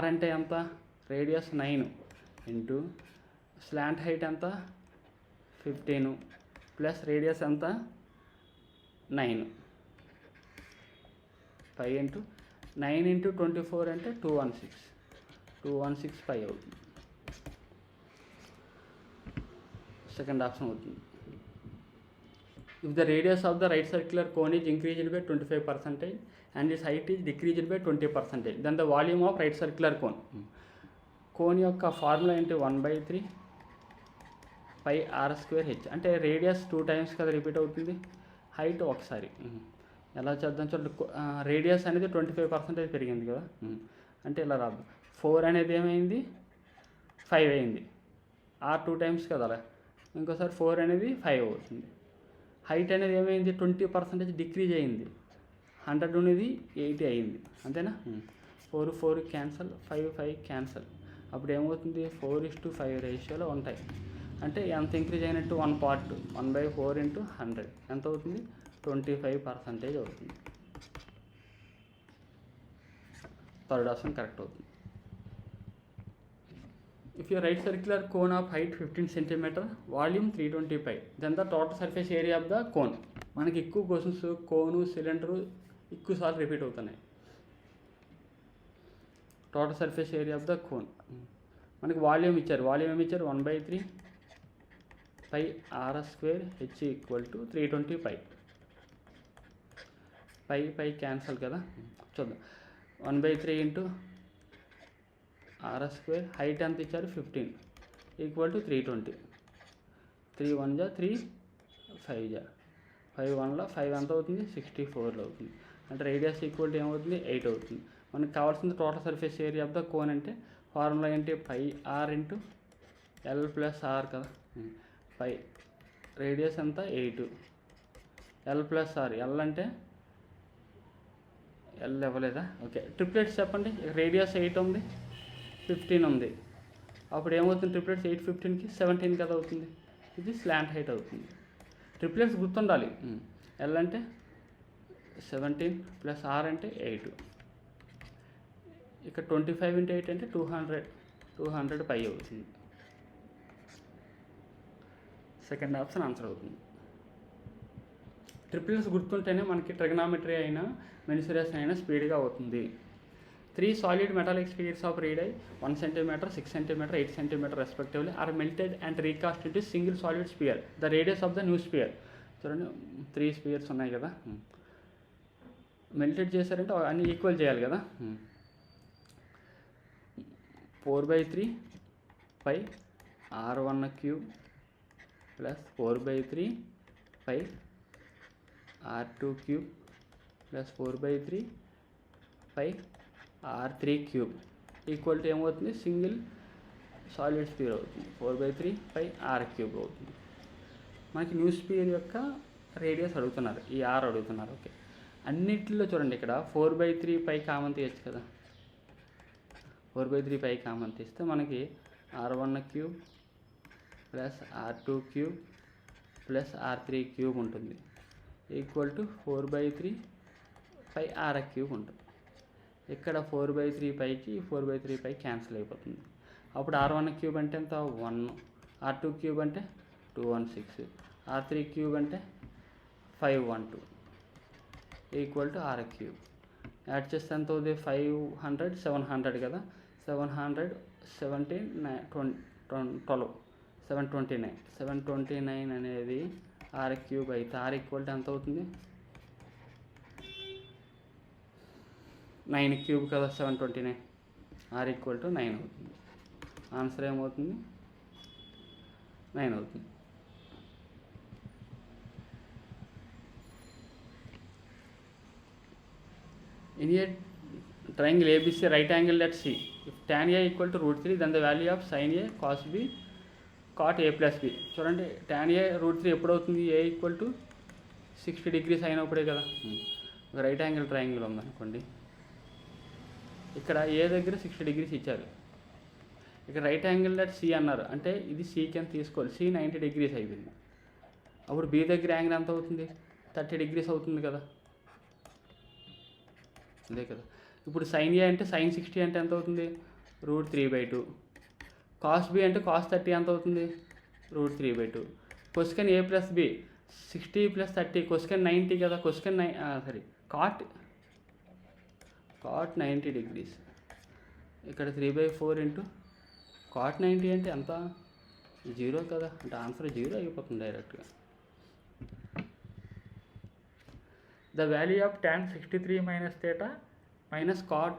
R అంటే ఎంత, రేడియస్ 9 ఇంటూ స్లాంట్ హైట్ ఎంత 15 ప్లస్ రేడియస్ ఎంత 9. 5 ఇంటూ 9 ఇంటూ 24 అంటే 216 5 అవుతుంది. సెకండ్ ఆప్షన్ అవుతుంది. If the radius of the right circular cone is increased by 25% and its height is decreased by 20%, then the volume of right circular cone. Cone యొక్క ఫార్ములా ఏంటి, 1/3 పై R² H. అంటే రేడియస్ 2 times కదా రిపీట్ అవుతుంది, హైట్ ఒకసారి. ఎలా చేద్దాం చూడండి. రేడియస్ అనేది 25% పెరిగింది కదా. అంటే ఇలా రాదు. 4 అనేది ఏమైంది 5 అయింది. R 2 times కదా అలా. ఇంకోసారి 4 అనేది 5 అవుతుంది. హైట్ అనేది ఏమైంది 20% డిక్రీజ్ అయింది. 100 అనేది 80 అయింది. అంతేనా. 4 4 క్యాన్సల్, 5 5 క్యాన్సల్. అప్పుడు ఏమవుతుంది 4:5 రేషియోలో ఉంటాయి. అంటే ఎంత ఇంక్రీజ్ అయినట్టు 1 part 1/4 into 100 ఎంత అవుతుంది 25% అవుతుంది. థర్డ్ ఆప్షన్ కరెక్ట్ అవుతుంది. If your right circular cone of height 15 cm, volume 320 pi, then the total surface area of the cone. మనకి ఎక్కువ క్వశ్చన్స్ కోను సిలిండరు ఎక్కువ సార్లు రిపీట్ అవుతున్నాయి. Total surface area of the cone. మనకి వాల్యూమ్ ఇచ్చారు. వాల్యూమ్ ఏమి ఇచ్చారు 1/3 pi r square h equal to 320 pi. Pi cancel కదా, చూద్దాం. 1/3 ఇంటూ ఆర్ స్క్వేర్, హైట్ ఎంత ఇచ్చారు 15 ఈక్వల్ టు 320. 3 1 జా 3 5 జా 5 1లో 5 ఎంత అవుతుంది 64 అవుతుంది. అంటే రేడియస్ ఈక్వల్ టు ఏమవుతుంది 8 అవుతుంది. మనకు కావాల్సింది total surface area of the cone అంటే ఫార్ములా ఏంటి pi r into l plus r కదా. పై రేడియస్ ఎంత 8, ఎల్ ప్లస్ ఆర్. ఎల్ అంటే ఎల్ ఇవ్వలేదా, ఓకే. ట్రిప్లెట్స్ చెప్పండి. రేడియస్ 8 ఉంది, 15 ఉంది. అప్పుడు ఏమవుతుంది ట్రిప్లెట్స్ 8 15కి 17 కదా అవుతుంది. ఇది స్లాంట్ హైట్ అవుతుంది. ట్రిప్లెట్స్ గుర్తుండాలి. ఎల్ అంటే 17 ప్లస్ ఆర్ అంటే 8. ఇక్కడ 25 ఇంటూ 8 అంటే 200 పై అవుతుంది. సెకండ్ ఆప్షన్ ఆన్సర్ అవుతుంది. ట్రిప్లెట్స్ గుర్తుంటేనే మనకి ట్రిగనామెట్రీ అయినా మెన్సురేషన్ అయినా స్పీడ్గా అవుతుంది. 3 solid metallic spheres of radii 1 cm, 6 cm, 8 cm respectively are melted and recast into single solid sphere, the radius of the new sphere. చూడండి 3 spheres ఉన్నాయి కదా, మెల్టెడ్ చేశారంటే అన్ని ఈక్వల్ చేయాలి కదా. 4/3 pi r1³ plus 4/3 pi r2³ plus 4/3 pi r3³ equal to ఏమవుతుంది సింగిల్ సాలిడ్ స్పియర్ అవుతుంది. 4/3 పై r³ అవుతుంది. మనకి న్యూ స్పియర్ యొక్క రేడియస్ అడుగుతున్నారు, ఈ r అడుగుతున్నారు. ఓకే, అన్నిటిలో చూడండి ఇక్కడ 4/3 పై కామన్ తీయచ్చు కదా. 4/3 పై కామన్ తీస్తే మనకి r1³ plus r2³ plus r3³ ఉంటుంది ఈక్వల్ టు 4/3 పై r³ ఉంటుంది. ఇక్కడ 4/3 పైకి 4/3 పై క్యాన్సిల్ అయిపోతుంది. అప్పుడు r1³ అంటే ఎంత 1, r2³ అంటే 216, r3³ అంటే 512 ఈక్వల్ టు r³. యాడ్ చేస్తే ఎంత అవుతుంది 500 700 కదా. 700 17 12 729 అనేది r³ అయితే r ఈక్వల్ టు ఎంత అవుతుంది 9³ కదా. 729 r ఈక్వల్ టు 9 అవుతుంది. ఆన్సర్ ఏమవుతుంది 9 అవుతుంది. In a triangle ABC right angle at C, if tan A equal to √3 then the value of sin A cos B cot A plus B. చూడండి tan A √3 ఎప్పుడు అవుతుంది A ఈక్వల్ టు 60 degrees అయినప్పుడే కదా. ఒక రైట్ యాంగిల్ ట్రయాంగిల్ ఉందనుకోండి, ఇక్కడ ఏ దగ్గర 60 degrees ఇచ్చారు, ఇక్కడ రైట్ యాంగిల్ అట్ సి అన్నారు అంటే ఇది సికి అని తీసుకోవాలి. సి 90 degrees అయిపోయింది. అప్పుడు బి దగ్గర యాంగిల్ ఎంత అవుతుంది 30 degrees అవుతుంది కదా, అదే కదా. ఇప్పుడు సైన్ ఏ అంటే సైన్ 60 అంటే ఎంత అవుతుంది √3/2. కాస్ బి అంటే కాస్ 30 ఎంత అవుతుంది √3/2. కొస్కెన్ ఏ ప్లస్ బి 60 + 30 కొస్కెన్ 90 కదా. Cosec cot 90 degrees. ఇక్కడ 3/4 ఇంటూ కాట్ 90 అంటే ఎంత 0 కదా, అంటే ఆన్సర్ 0 అయిపోతుంది డైరెక్ట్గా. The value of tan 63 minus theta minus cot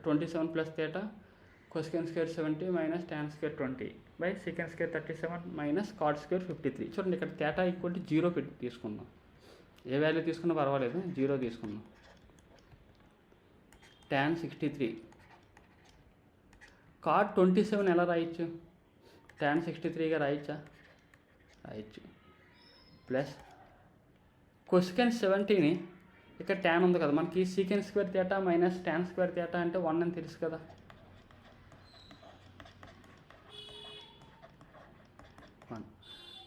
27 plus theta cosecant square 70 minus tan square 20 by secant square 37 minus cot square 53. చూడండి ఇక్కడ theta ఈక్వల్ టు 0 పెట్టి తీసుకుందాం. ఏ వాల్యూ తీసుకున్నా పర్వాలేదు, 0 తీసుకుందాం. tan 63 cot 27 ఎలా రాయొచ్చు tan 63గా రాయొచ్చా, రాయొచ్చు. ప్లస్ కొసెకెంట్ 70ని ఇక్కడ ట్యాన్ ఉంది కదా, మనకి secant square theta minus tan square theta అంటే 1 అని తెలుసు కదా.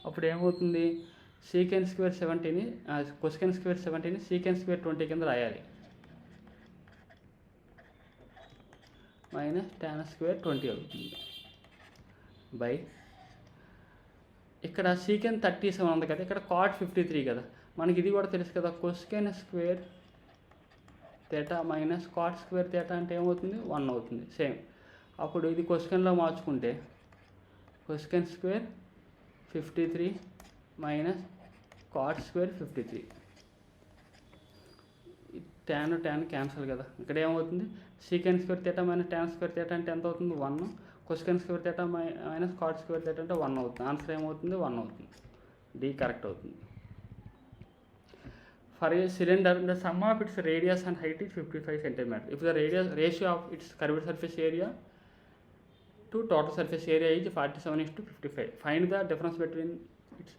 అప్పుడు ఏమవుతుంది సీకెంట్ స్క్వేర్ 70ని కొసెకెంట్ స్క్వేర్ 70ని సీకెంట్ స్క్వేర్ 20 కింద రాయాలి మైనస్ ట్యాన్ స్క్వేర్ 20 అవుతుంది బై ఇక్కడ సీకెంట్ 37 ఉంది కదా, ఇక్కడ కాట్ 53 కదా. మనకి ఇది కూడా తెలుసు కదా cosecant square theta minus cot square theta అంటే ఏమవుతుంది 1 అవుతుంది సేమ్. అప్పుడు ఇది కొస్కెన్లో మార్చుకుంటే cosecant square 53 minus cot square 53. tan cancel కదా. ఇక్కడ ఏమవుతుంది, secant square theta minus tan square theta అంటే ఎంత అవుతుంది, 1. Cosecant square theta minus cot square theta అంటే 1 అవుతుంది. ఆన్సర్ ఏమవుతుంది, 1 అవుతుంది. డి కరెక్ట్ అవుతుంది. For a cylinder, the sum of its radius and height is 55 cm. If the ratio of its curved surface area to total surface area is 47:55, find the difference between its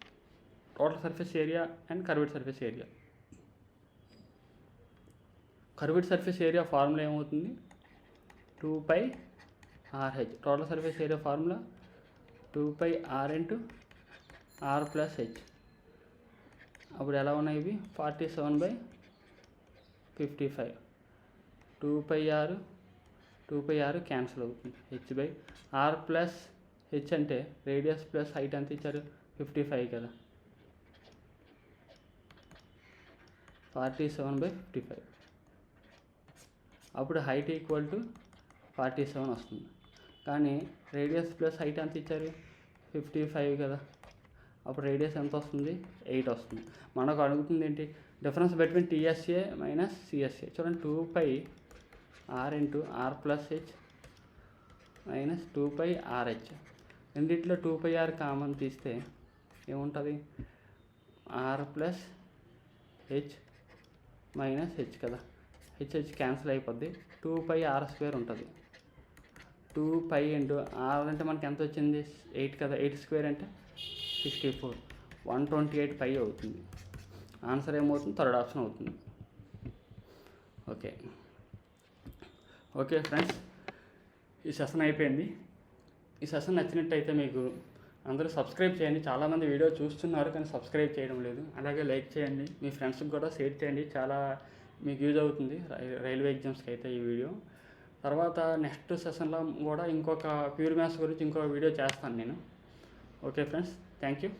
total surface area and curved surface area. Curved surface area formula ఏమవుతుంది, 2πRh. total surface area formula 2πr into r plus h. అప్పుడు ఎలా ఉన్నాయి ఇవి, 47/55. 2πr క్యాన్సిల్ అవుతుంది, h/r ప్లస్ హెచ్ అంటే రేడియస్ ప్లస్ హైట్ ఎంత ఇచ్చారు, 55 కదా. 47/55. అప్పుడు హైట్ ఈక్వల్ టు 47 వస్తుంది. కానీ రేడియస్ ప్లస్ హైట్ ఎంత ఇచ్చారు, 55 కదా. అప్పుడు రేడియస్ ఎంత వస్తుంది, 8 వస్తుంది. మనకు అడుగుతుంది ఏంటి, difference between TSA minus CSA. చూడండి, 2πr into r plus h minus 2πRh. రెండిట్లో 2πr కామన్ తీస్తే ఏముంటుంది, r plus h minus h కదా. హెచ్ క్యాన్సిల్ అయిపోద్ది, 2πr² ఉంటుంది. 2π ఇంటూ ఆర్ అంటే మనకి ఎంత వచ్చింది, 8 కదా. 8² అంటే 64, 128 π అవుతుంది. ఆన్సర్ ఏమవుతుంది, థర్డ్ ఆప్షన్ అవుతుంది. ఓకే ఫ్రెండ్స్, ఈ సెషన్ అయిపోయింది. ఈ సెషన్ నచ్చినట్టయితే మీకు అందరూ సబ్స్క్రైబ్ చేయండి. చాలామంది వీడియో చూస్తున్నారు కానీ సబ్స్క్రైబ్ చేయడం లేదు. అలాగే లైక్ చేయండి, మీ ఫ్రెండ్స్కి కూడా షేర్ చేయండి. చాలా మీకు యూజ్ అవుతుంది రైల్వే ఎగ్జామ్స్కి అయితే ఈ వీడియో. తర్వాత నెక్స్ట్ సెషన్లో కూడా ఇంకొక ప్యూర్ మ్యాథ్స్ గురించి ఇంకొక వీడియో చేస్తాను నేను. Okay friends, thank you.